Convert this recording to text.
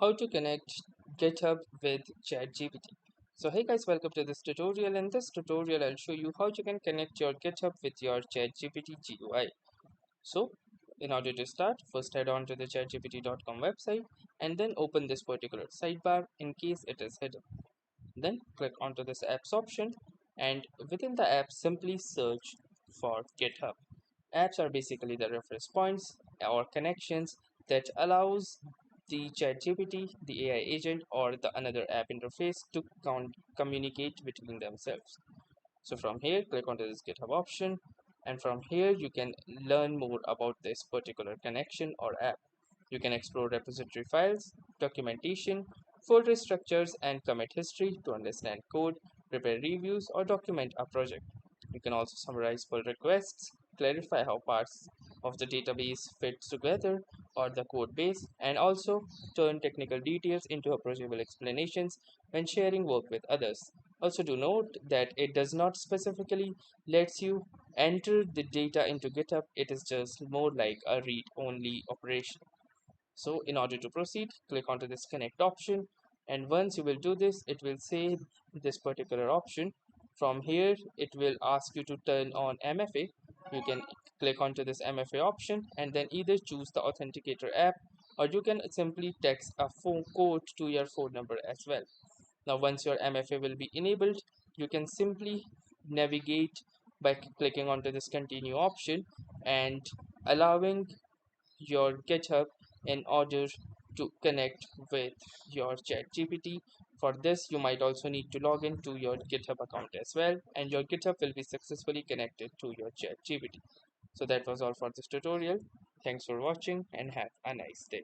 How to connect GitHub with ChatGPT. So hey guys, welcome to this tutorial. In this tutorial I'll show you how you can connect your GitHub with your ChatGPT GUI. So in order to start, first head on to the chatgpt.com website and then open this particular sidebar in case it is hidden. Then click onto this apps option and within the app simply search for GitHub. Apps are basically the reference points or connections that allows the ChatGPT, the AI agent, or the another app interface to communicate between themselves. So from here, click onto this GitHub option, and from here you can learn more about this particular connection or app. You can explore repository files, documentation, folder structures, and commit history to understand code, prepare reviews, or document a project. You can also summarize pull requests, clarify how parts of the database fit together or the code base, and also turn technical details into approachable explanations when sharing work with others. Also do note that it does not specifically lets you enter the data into GitHub. It is just more like a read-only operation. So in order to proceed, click onto this connect option, and once you will do this, it will say this particular option. From here it will ask you to turn on MFA. You can click onto this MFA option and then either choose the authenticator app, or you can simply text a phone code to your phone number as well. Now once your MFA will be enabled, you can simply navigate by clicking onto this continue option and allowing your GitHub in order to connect with your ChatGPT. For this, you might also need to log in to your GitHub account as well, and your GitHub will be successfully connected to your ChatGPT. So that was all for this tutorial. Thanks for watching and have a nice day.